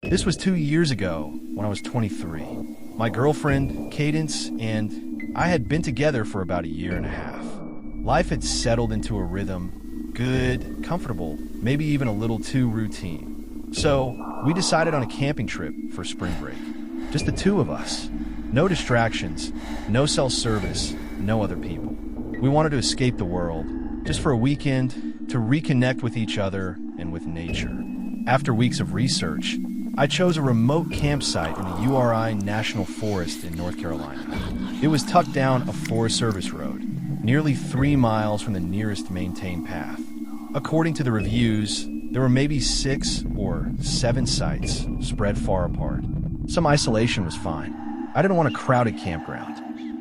This was 2 years ago when I was 23. My girlfriend, Cadence, and I had been together for about a year and a half. Life had settled into a rhythm, good, comfortable, maybe even a little too routine. So we decided on a camping trip for spring break. Just the two of us. No distractions, no cell service, no other people. We wanted to escape the world, just for a weekend, to reconnect with each other and with nature. After weeks of research, I chose a remote campsite in the URI National Forest in North Carolina. It was tucked down a Forest Service road, nearly 3 miles from the nearest maintained path. According to the reviews, there were maybe 6 or 7 sites spread far apart. Some isolation was fine. I didn't want a crowded campground.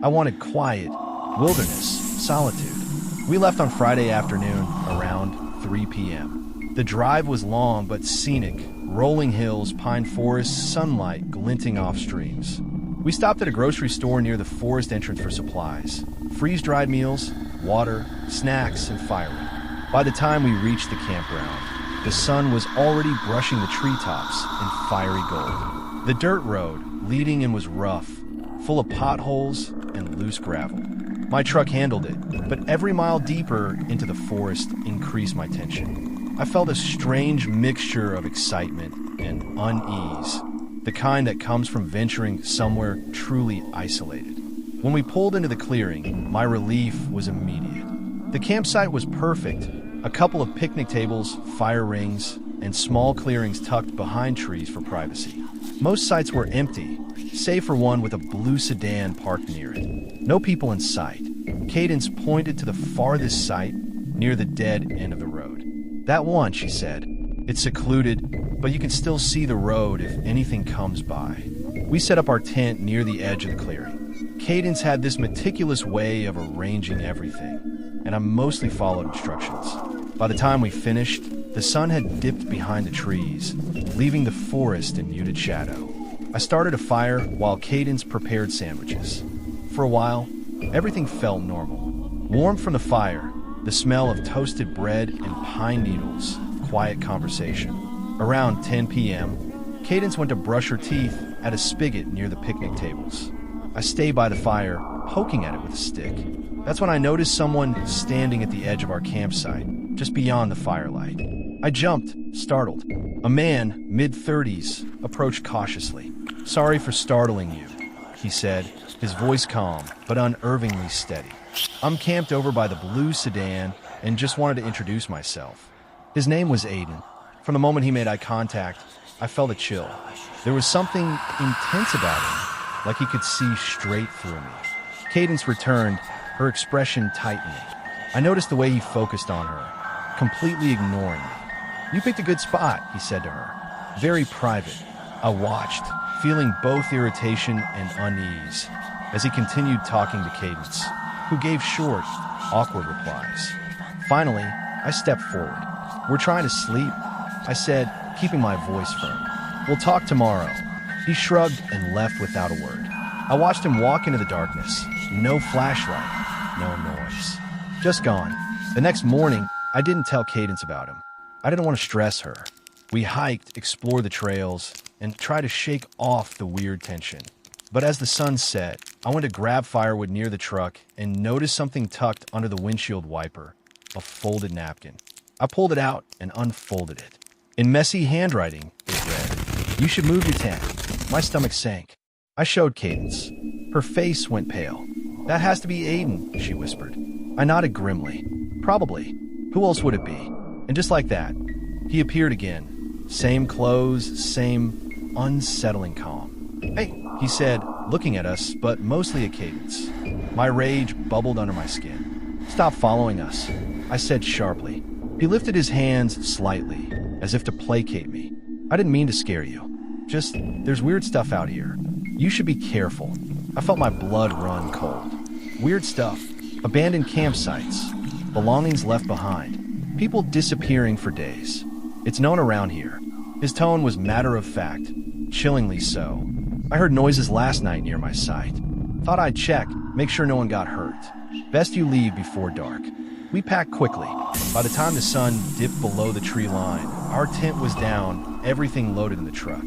I wanted quiet, wilderness, solitude. We left on Friday afternoon around 3 p.m. The drive was long but scenic, rolling hills, pine forests, sunlight glinting off streams. We stopped at a grocery store near the forest entrance for supplies, freeze-dried meals, water, snacks, and firewood. By the time we reached the campground, the sun was already brushing the treetops in fiery gold. The dirt road leading in was rough, full of potholes and loose gravel. My truck handled it, but every mile deeper into the forest increased my tension. I felt a strange mixture of excitement and unease, the kind that comes from venturing somewhere truly isolated. When we pulled into the clearing, my relief was immediate. The campsite was perfect, a couple of picnic tables, fire rings, and small clearings tucked behind trees for privacy. Most sites were empty, save for one with a blue sedan parked near it. No people in sight. Cadence pointed to the farthest site, near the dead end of the road. That one, she said. It's secluded, but you can still see the road if anything comes by. We set up our tent near the edge of the clearing. Cadence had this meticulous way of arranging everything, and I mostly followed instructions. By the time we finished, the sun had dipped behind the trees, leaving the forest in muted shadow. I started a fire while Cadence prepared sandwiches. For a while, everything felt normal. Warm from the fire, the smell of toasted bread and pine needles, quiet conversation. Around 10 p.m., Cadence went to brush her teeth at a spigot near the picnic tables. I stayed by the fire, poking at it with a stick. That's when I noticed someone standing at the edge of our campsite, just beyond the firelight. I jumped, startled. A man, mid-30s, approached cautiously. "Sorry for startling you," he said, his voice calm but unnervingly steady. "I'm camped over by the blue sedan and just wanted to introduce myself." His name was Aiden. From the moment he made eye contact, I felt a chill. There was something intense about him, like he could see straight through me. Cadence returned, her expression tightening. I noticed the way he focused on her, completely ignoring me. "You picked a good spot," he said to her. Very private. I watched, feeling both irritation and unease, as he continued talking to Cadence, who gave short, awkward replies. Finally, I stepped forward. "We're trying to sleep," I said, keeping my voice firm. "We'll talk tomorrow." He shrugged and left without a word. I watched him walk into the darkness. No flashlight, no noise. Just gone. The next morning, I didn't tell Cadence about him. I didn't want to stress her. We hiked, explored the trails, and tried to shake off the weird tension. But as the sun set, I went to grab firewood near the truck and noticed something tucked under the windshield wiper, a folded napkin. I pulled it out and unfolded it. In messy handwriting, it read, "You should move your tent." My stomach sank. I showed Cadence. Her face went pale. "That has to be Aiden," she whispered. I nodded grimly. "Probably. Who else would it be?" And just like that, he appeared again. Same clothes, same unsettling calm. "Hey," he said, looking at us, but mostly at Cadence. My rage bubbled under my skin. "Stop following us," I said sharply. He lifted his hands slightly, as if to placate me. "I didn't mean to scare you. Just, there's weird stuff out here. You should be careful." I felt my blood run cold. Weird stuff. Abandoned campsites. Belongings left behind. People disappearing for days. It's known around here. His tone was matter-of-fact, chillingly so. I heard noises last night near my site. Thought I'd check, make sure no one got hurt. Best you leave before dark. We packed quickly. By the time the sun dipped below the tree line, our tent was down, everything loaded in the truck.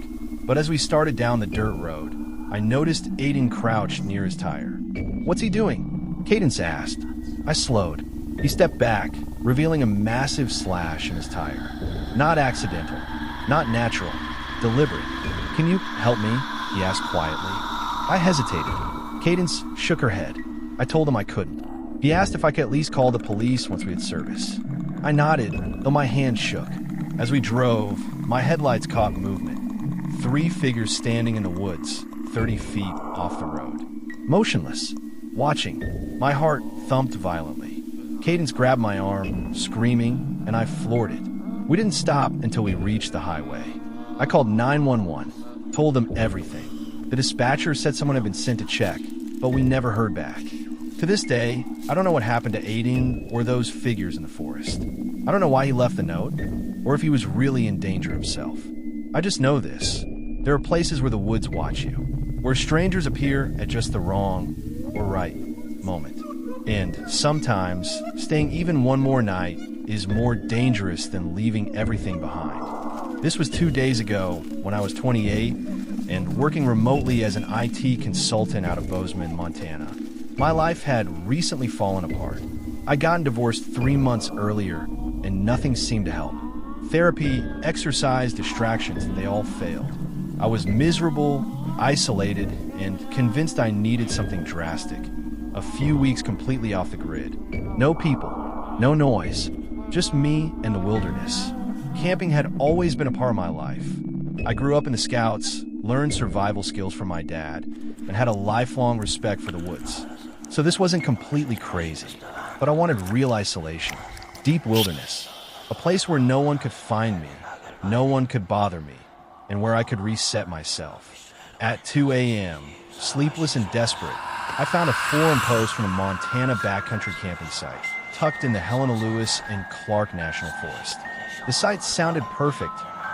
But as we started down the dirt road, I noticed Aiden crouched near his tire. "What's he doing?" Cadence asked. I slowed. He stepped back, revealing a massive slash in his tire. Not accidental, not natural, deliberate. "Can you help me?" he asked quietly. I hesitated. Cadence shook her head. I told him I couldn't. He asked if I could at least call the police once we had service. I nodded, though my hand shook. As we drove, my headlights caught movement. 3 figures standing in the woods, 30 feet off the road. Motionless, watching. My heart thumped violently. Cadence grabbed my arm, screaming, and I floored it. We didn't stop until we reached the highway. I called 911, told them everything. The dispatcher said someone had been sent to check, but we never heard back. To this day, I don't know what happened to Aiden or those figures in the forest. I don't know why he left the note, or if he was really in danger himself. I just know this. There are places where the woods watch you, where strangers appear at just the wrong or right moment. And sometimes, staying even one more night is more dangerous than leaving everything behind. This was 2 days ago when I was 28 and working remotely as an IT consultant out of Bozeman, Montana. My life had recently fallen apart. I'd gotten divorced 3 months earlier, and nothing seemed to help. Therapy, exercise, distractions, they all failed. I was miserable, isolated, and convinced I needed something drastic. A few weeks completely off the grid. No people, no noise, just me and the wilderness. Camping had always been a part of my life. I grew up in the Scouts, learned survival skills from my dad, and had a lifelong respect for the woods. So this wasn't completely crazy, but I wanted real isolation, deep wilderness, a place where no one could find me, no one could bother me, and where I could reset myself. At 2 a.m., sleepless and desperate, I found a forum post from a Montana backcountry camping site, tucked in the Helena Lewis and Clark National Forest. The site sounded perfect,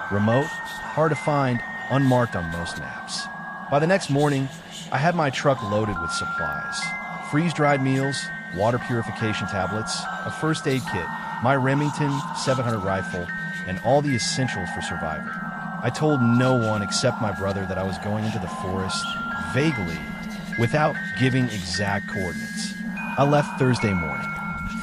remote, hard to find, unmarked on most maps. By the next morning, I had my truck loaded with supplies. Freeze-dried meals, water purification tablets, a first aid kit, my Remington 700 rifle, and all the essentials for survival. I told no one except my brother that I was going into the forest, vaguely, without giving exact coordinates. I left Thursday morning.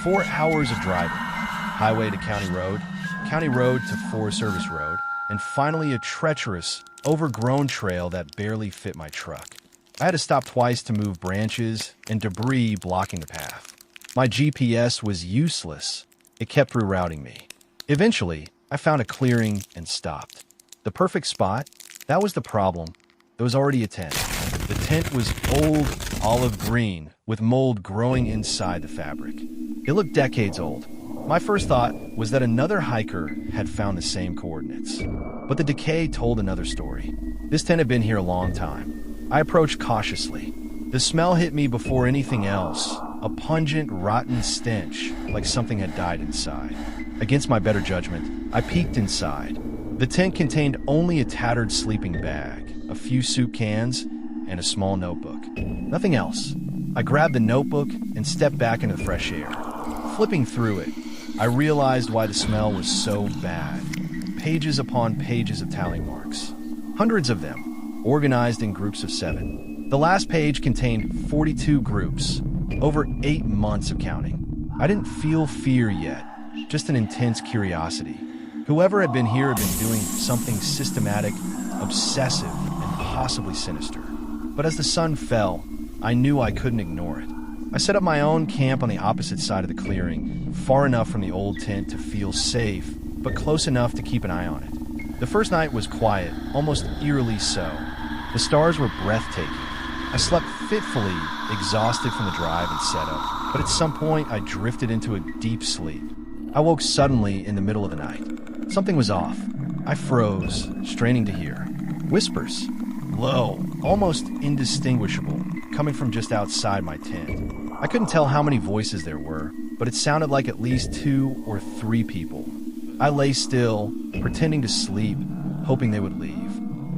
4 hours of driving. Highway to County Road to Forest Service Road, and finally a treacherous, overgrown trail that barely fit my truck. I had to stop twice to move branches and debris blocking the path. My GPS was useless. It kept rerouting me. Eventually, I found a clearing and stopped. The perfect spot? That was the problem. There was already a tent. The tent was old, olive green, with mold growing inside the fabric. It looked decades old. My first thought was that another hiker had found the same coordinates. But the decay told another story. This tent had been here a long time. I approached cautiously. The smell hit me before anything else, a pungent, rotten stench, like something had died inside. Against my better judgment, I peeked inside. The tent contained only a tattered sleeping bag, a few soup cans, and a small notebook. Nothing else. I grabbed the notebook and stepped back into the fresh air. Flipping through it, I realized why the smell was so bad. Pages upon pages of tally marks. Hundreds of them, organized in groups of 7. The last page contained 42 groups, over 8 months of counting. I didn't feel fear yet, just an intense curiosity. Whoever had been here had been doing something systematic, obsessive, and possibly sinister. But as the sun fell, I knew I couldn't ignore it. I set up my own camp on the opposite side of the clearing, far enough from the old tent to feel safe, but close enough to keep an eye on it. The first night was quiet, almost eerily so. The stars were breathtaking. I slept fitfully, exhausted from the drive and setup, but at some point I drifted into a deep sleep. I woke suddenly in the middle of the night. Something was off. I froze, straining to hear. Whispers. Low, almost indistinguishable, coming from just outside my tent. I couldn't tell how many voices there were, but it sounded like at least 2 or 3 people. I lay still, pretending to sleep, hoping they would leave.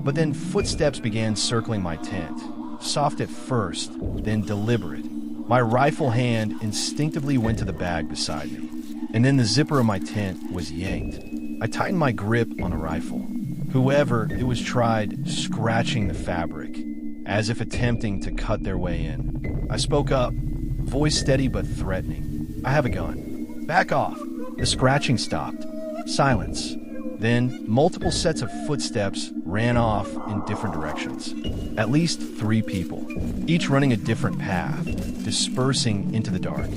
But then footsteps began circling my tent, soft at first, then deliberate. My rifle hand instinctively went to the bag beside me, and then the zipper of my tent was yanked. I tightened my grip on the rifle. Whoever it was tried scratching the fabric, as if attempting to cut their way in. I spoke up, voice steady but threatening. "I have a gun. Back off." The scratching stopped. Silence. Then, multiple sets of footsteps ran off in different directions. At least 3 people, each running a different path, dispersing into the dark.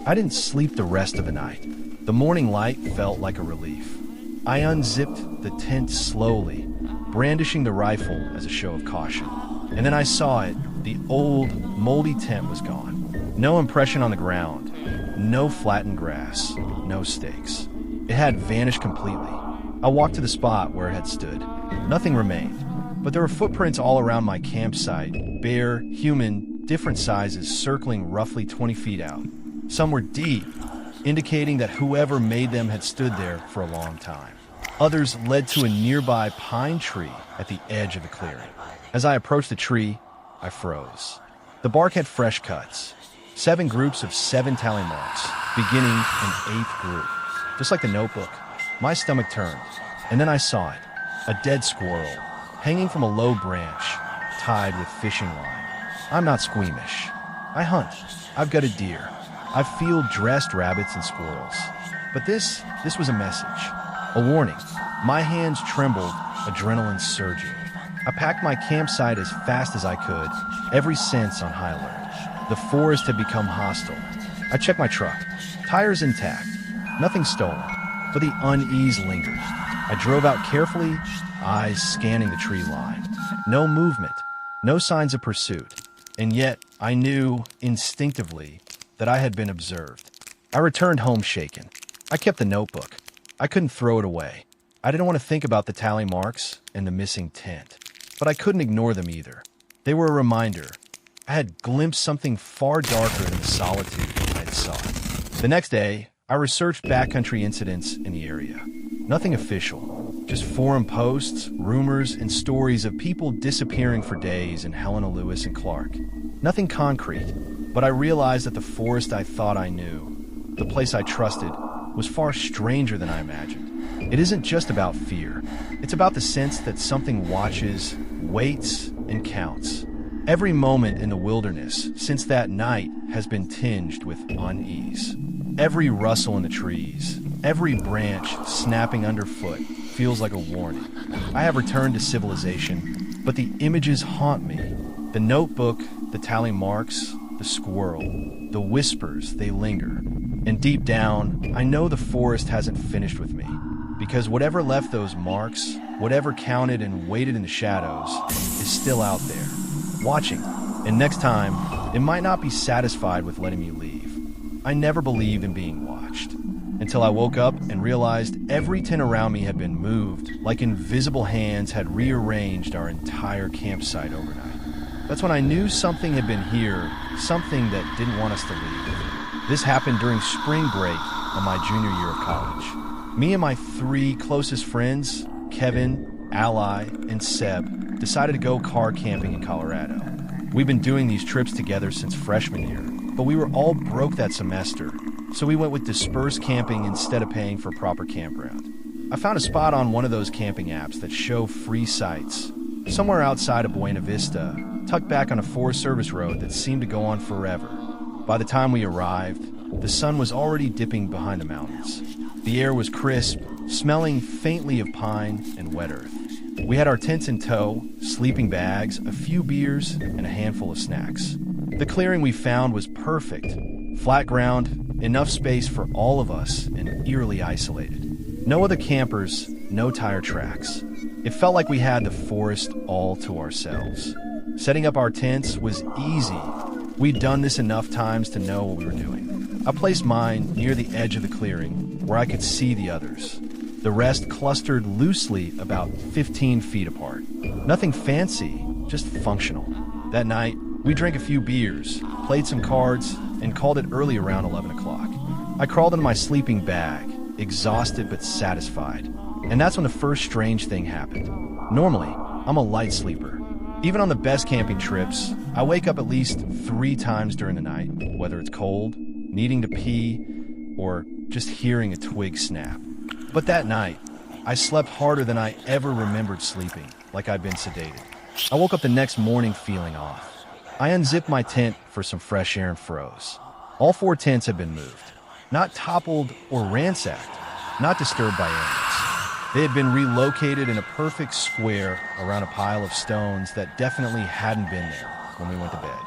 I didn't sleep the rest of the night. The morning light felt like a relief. I unzipped the tent slowly, brandishing the rifle as a show of caution. And then I saw it. The old, moldy tent was gone. No impression on the ground. No flattened grass. No stakes. It had vanished completely. I walked to the spot where it had stood. Nothing remained, but there were footprints all around my campsite, bare, human, different sizes, circling roughly 20 feet out. Some were deep, indicating that whoever made them had stood there for a long time. Others led to a nearby pine tree at the edge of the clearing. As I approached the tree, I froze. The bark had fresh cuts. 7 groups of 7 tally marks, beginning an 8th group. Just like the notebook, my stomach turned, and then I saw it. A dead squirrel, hanging from a low branch, tied with fishing line. I'm not squeamish. I hunt. I've gutted deer. I've field-dressed rabbits and squirrels. But this was a message. A warning. My hands trembled, adrenaline surging. I packed my campsite as fast as I could, every sense on high alert. The forest had become hostile. I checked my truck. Tires intact. Nothing stolen. But the unease lingered. I drove out carefully, eyes scanning the tree line. No movement. No signs of pursuit. And yet, I knew, instinctively, that I had been observed. I returned home shaken. I kept the notebook. I couldn't throw it away. I didn't want to think about the tally marks and the missing tent. But I couldn't ignore them either. They were a reminder. I had glimpsed something far darker than the solitude I had sought. The next day, I researched backcountry incidents in the area. Nothing official, just forum posts, rumors, and stories of people disappearing for days in Helena Lewis and Clark. Nothing concrete, but I realized that the forest I thought I knew, the place I trusted, was far stranger than I imagined. It isn't just about fear. It's about the sense that something watches, waits, and counts. Every moment in the wilderness since that night has been tinged with unease. Every rustle in the trees, every branch snapping underfoot feels like a warning. I have returned to civilization, but the images haunt me. The notebook, the tally marks, the squirrel, the whispers, they linger. And deep down, I know the forest hasn't finished with me. Because whatever left those marks, whatever counted and waited in the shadows, is still out there, watching. And next time, it might not be satisfied with letting me leave. I never believed in being watched, until I woke up and realized every tent around me had been moved, like invisible hands had rearranged our entire campsite overnight. That's when I knew something had been here, something that didn't want us to leave. This happened during spring break of my junior year of college. Me and my 3 closest friends, Kevin, Ally, and Seb, decided to go car camping in Colorado. We've been doing these trips together since freshman year, but we were all broke that semester, so we went with dispersed camping instead of paying for a proper campground. I found a spot on one of those camping apps that show free sites, somewhere outside of Buena Vista, tucked back on a Forest Service road that seemed to go on forever. By the time we arrived, the sun was already dipping behind the mountains. The air was crisp, smelling faintly of pine and wet earth. We had our tents in tow, sleeping bags, a few beers, and a handful of snacks. The clearing we found was perfect. Flat ground, enough space for all of us, and eerily isolated. No other campers, no tire tracks. It felt like we had the forest all to ourselves. Setting up our tents was easy. We'd done this enough times to know what we were doing. I placed mine near the edge of the clearing, where I could see the others. The rest clustered loosely about 15 feet apart. Nothing fancy, just functional. That night, we drank a few beers, played some cards, and called it early around 11 o'clock. I crawled into my sleeping bag, exhausted but satisfied. And that's when the first strange thing happened. Normally, I'm a light sleeper. Even on the best camping trips, I wake up at least 3 times during the night, whether it's cold, needing to pee, or just hearing a twig snap. But that night, I slept harder than I ever remembered sleeping, like I'd been sedated. I woke up the next morning feeling off. I unzipped my tent for some fresh air and froze. All 4 tents had been moved. Not toppled or ransacked, not disturbed by animals. They had been relocated in a perfect square around a pile of stones that definitely hadn't been there when we went to bed.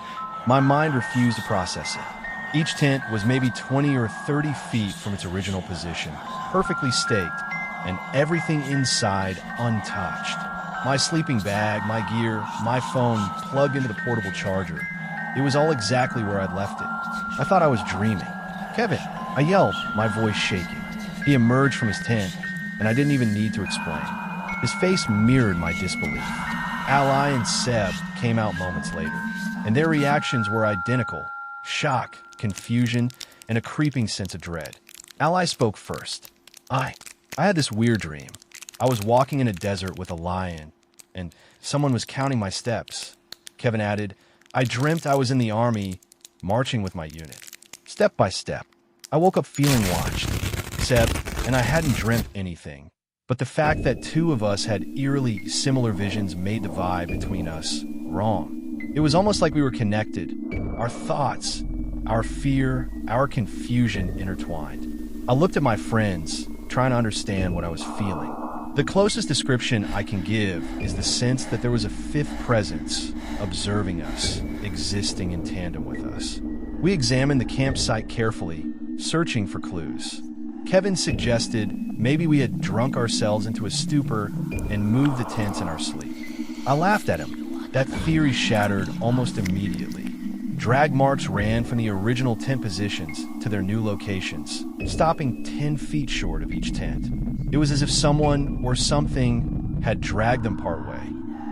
My mind refused to process it. Each tent was maybe 20 or 30 feet from its original position, perfectly staked, and everything inside untouched. My sleeping bag, my gear, my phone plugged into the portable charger. It was all exactly where I'd left it. I thought I was dreaming. "Kevin!" I yelled, my voice shaking. He emerged from his tent, and I didn't even need to explain. His face mirrored my disbelief. Ally and Seb came out moments later, and their reactions were identical. Shock, confusion, and a creeping sense of dread. Ally spoke first. I had this weird dream. I was walking in a desert with a lion, and someone was counting my steps. Kevin added, "I dreamt I was in the army, marching with my unit. Step by step. I woke up feeling watched." Seb and I hadn't dreamt anything, but the fact that 2 of us had eerily similar visions made the vibe between us wrong. It was almost like we were connected. Our thoughts, our fear, our confusion intertwined. I looked at my friends, trying to understand what I was feeling. The closest description I can give is the sense that there was a 5th presence observing us, existing in tandem with us. We examined the campsite carefully, searching for clues. Kevin suggested maybe we had drunk ourselves into a stupor and moved the tents in our sleep. I laughed at him. That theory shattered almost immediately. Drag marks ran from the original tent positions to their new locations, stopping 10 feet short of each tent. It was as if someone or something had dragged them partway,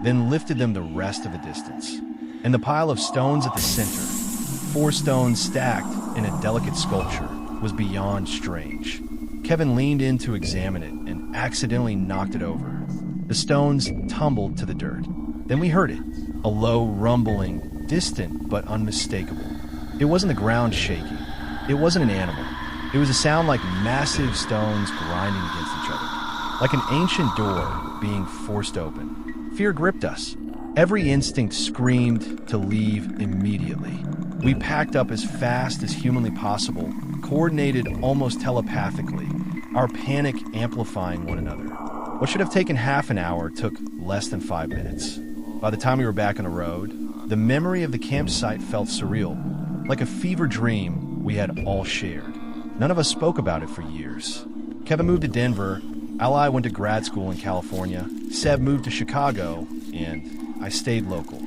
then lifted them the rest of the distance. And the pile of stones at the center, 4 stones stacked in a delicate sculpture, was beyond strange. Kevin leaned in to examine it and accidentally knocked it over. The stones tumbled to the dirt. Then we heard it, a low rumbling, distant but unmistakable. It wasn't the ground shaking. It wasn't an animal. It was a sound like massive stones grinding against each other, like an ancient door being forced open. Fear gripped us. Every instinct screamed to leave immediately. We packed up as fast as humanly possible, coordinated almost telepathically, our panic amplifying one another. What should have taken half an hour took less than 5 minutes. By the time we were back on the road, the memory of the campsite felt surreal, like a fever dream we had all shared. None of us spoke about it for years. Kevin moved to Denver, Ally went to grad school in California, Seb moved to Chicago, and I stayed local.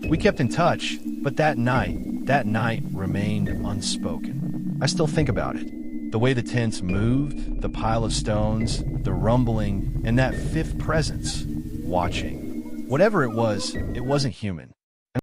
We kept in touch, but that night remained unspoken. I still think about it. The way the tents moved, the pile of stones, the rumbling, and that 5th presence, watching. Whatever it wasn't human.